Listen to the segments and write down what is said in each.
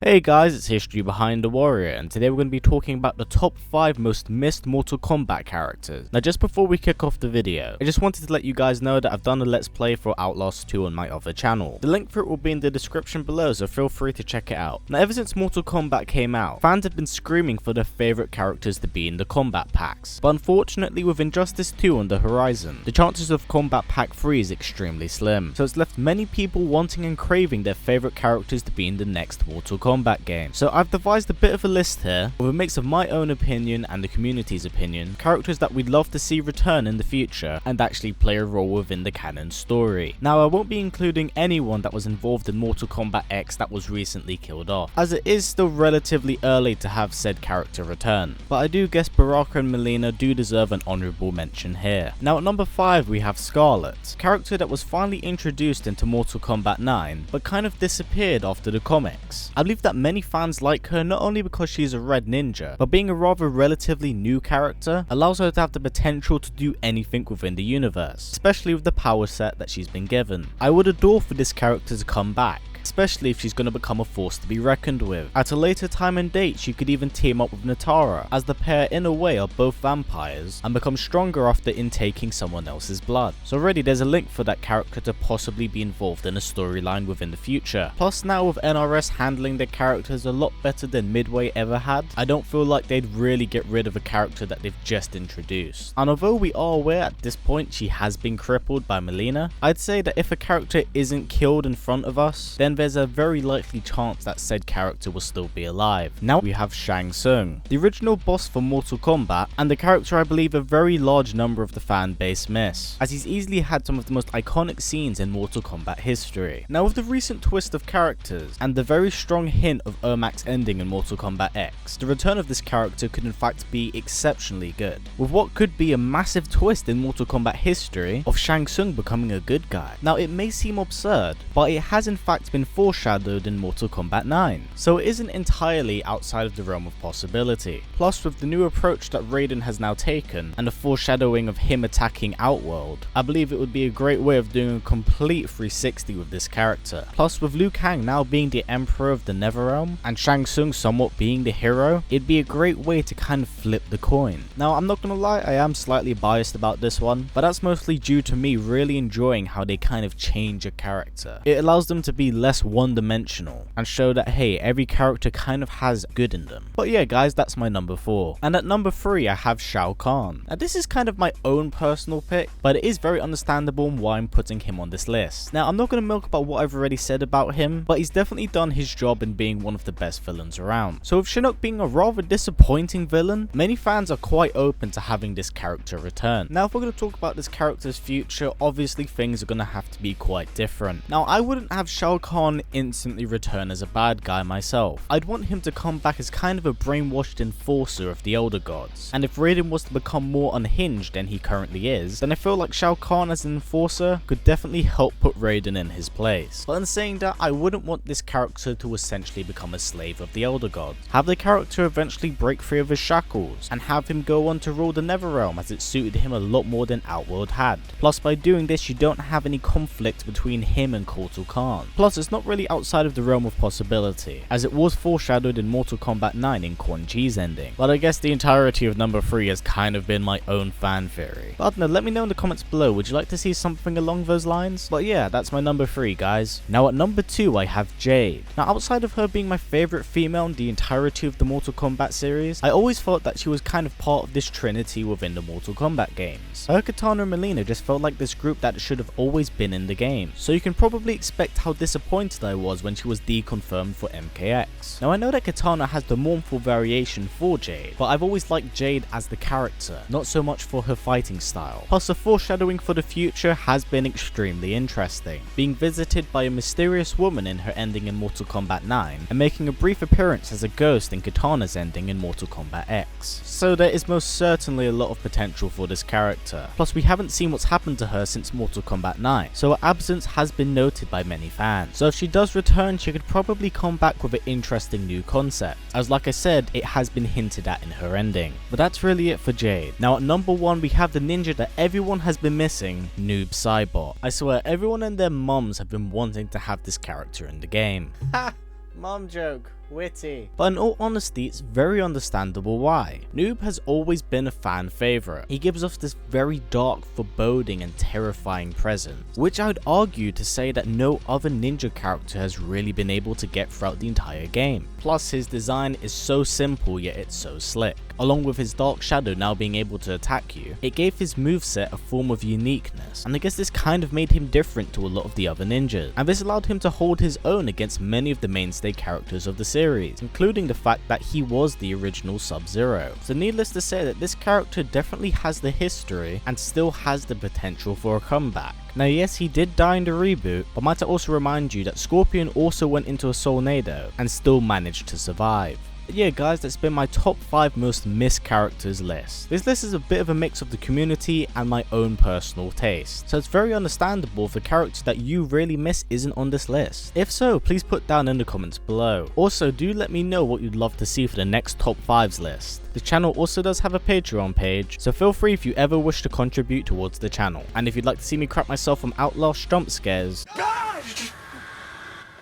Hey guys, it's History Behind the Warrior, and today we're going to be talking about the top 5 most missed Mortal Kombat characters. Now just before we kick off the video, I just wanted to let you guys know that I've done a Let's Play for Outlast 2 on my other channel. The link for it will be in the description below, so feel free to check it out. Now ever since Mortal Kombat came out, fans have been screaming for their favourite characters to be in the combat packs. But unfortunately with Injustice 2 on the horizon, the chances of Combat Pack 3 is extremely slim. So it's left many people wanting and craving their favourite characters to be in the next Mortal Kombat game. So I've devised a bit of a list here with a mix of my own opinion and the community's opinion, characters that we'd love to see return in the future and actually play a role within the canon story. Now I won't be including anyone that was involved in Mortal Kombat X that was recently killed off, as it is still relatively early to have said character return, but I do guess Baraka and Mileena do deserve an honourable mention here. Now at number 5 we have Scarlett, a character that was finally introduced into Mortal Kombat 9 but kind of disappeared after the comics. I believe that many fans like her not only because she is a red ninja, but being a rather relatively new character allows her to have the potential to do anything within the universe, especially with the power set that she's been given. I would adore for this character to come back, especially if she's going to become a force to be reckoned with. At a later time and date, she could even team up with Natara, as the pair in a way are both vampires and become stronger after intaking someone else's blood. So already there's a link for that character to possibly be involved in a storyline within the future. Plus now with NRS handling their characters a lot better than Midway ever had, I don't feel like they'd really get rid of a character that they've just introduced. And although we are aware at this point she has been crippled by Mileena, I'd say that if a character isn't killed in front of us, then there's a very likely chance that said character will still be alive. Now we have Shang Tsung, the original boss for Mortal Kombat, and the character I believe a very large number of the fan base miss, as he's easily had some of the most iconic scenes in Mortal Kombat history. Now with the recent twist of characters, and the very strong hint of Ermac's ending in Mortal Kombat X, the return of this character could in fact be exceptionally good, with what could be a massive twist in Mortal Kombat history of Shang Tsung becoming a good guy. Now it may seem absurd, but it has in fact been foreshadowed in Mortal Kombat 9, so it isn't entirely outside of the realm of possibility. Plus with the new approach that Raiden has now taken, and the foreshadowing of him attacking Outworld, I believe it would be a great way of doing a complete 360 with this character. Plus with Liu Kang now being the Emperor of the Netherrealm, and Shang Tsung somewhat being the hero, it'd be a great way to kind of flip the coin. Now I'm not gonna lie, I am slightly biased about this one, but that's mostly due to me really enjoying how they kind of change a character. It allows them to be less one-dimensional and show that hey, every character kind of has good in them. But yeah guys, that's my number 4. And at number 3 I have Shao Kahn. Now this is kind of my own personal pick, but it is very understandable why I'm putting him on this list. Now I'm not going to milk about what I've already said about him, but he's definitely done his job in being one of the best villains around. So with Shinnok being a rather disappointing villain, many fans are quite open to having this character return. Now if we're going to talk about this character's future, obviously things are going to have to be quite different. Now I wouldn't have Shao Kahn instantly return as a bad guy myself. I'd want him to come back as kind of a brainwashed enforcer of the Elder Gods, and if Raiden was to become more unhinged than he currently is, then I feel like Shao Kahn as an enforcer could definitely help put Raiden in his place. But in saying that, I wouldn't want this character to essentially become a slave of the Elder Gods. Have the character eventually break free of his shackles, and have him go on to rule the Netherrealm, as it suited him a lot more than Outworld had. Plus by doing this you don't have any conflict between him and Kotal Kahn. Plus it's not really outside of the realm of possibility, as it was foreshadowed in Mortal Kombat 9 in Quan Chi's ending. But I guess the entirety of number 3 has kind of been my own fan theory. But I don't know, let me know in the comments below, would you like to see something along those lines? But yeah, that's my number 3 guys. Now at number 2 I have Jade. Now outside of her being my favourite female in the entirety of the Mortal Kombat series, I always thought that she was kind of part of this trinity within the Mortal Kombat games. Her Katana and Mileena just felt like this group that should have always been in the game, so you can probably expect how disappointed I was when she was deconfirmed for MKX. Now I know that Katana has the mournful variation for Jade, but I've always liked Jade as the character, not so much for her fighting style. Plus the foreshadowing for the future has been extremely interesting, being visited by a mysterious woman in her ending in Mortal Kombat 9, and making a brief appearance as a ghost in Katana's ending in Mortal Kombat X. So there is most certainly a lot of potential for this character. Plus we haven't seen what's happened to her since Mortal Kombat 9, so her absence has been noted by many fans. So if she does return, she could probably come back with an interesting new concept, as like I said, it has been hinted at in her ending. But that's really it for Jade. Now at number 1 we have the ninja that everyone has been missing, Noob Saibot. I swear everyone and their mums have been wanting to have this character in the game. Ha! Mom joke. Witty. But in all honesty, it's very understandable why. Noob has always been a fan favourite. He gives off this very dark, foreboding and terrifying presence, which I would argue to say that no other ninja character has really been able to get throughout the entire game. Plus his design is so simple yet it's so slick. Along with his dark shadow now being able to attack you, it gave his moveset a form of uniqueness, and I guess this kind of made him different to a lot of the other ninjas, and this allowed him to hold his own against many of the mainstay characters of the series, including the fact that he was the original Sub-Zero. So needless to say that this character definitely has the history and still has the potential for a comeback. Now yes, he did die in the reboot, but might I also remind you that Scorpion also went into a Soulnado and still managed to survive. But yeah guys, that's been my top 5 most missed characters list. This list is a bit of a mix of the community and my own personal taste, so it's very understandable if the character that you really miss isn't on this list. If so, please put down in the comments below. Also, do let me know what you'd love to see for the next top 5s list. The channel also does have a Patreon page, so feel free if you ever wish to contribute towards the channel. And if you'd like to see me crap myself from Outlast jump scares,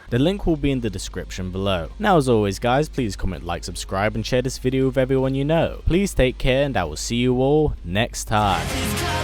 the link will be in the description below. Now as always guys, please comment, like, subscribe and share this video with everyone you know. Please take care and I will see you all next time.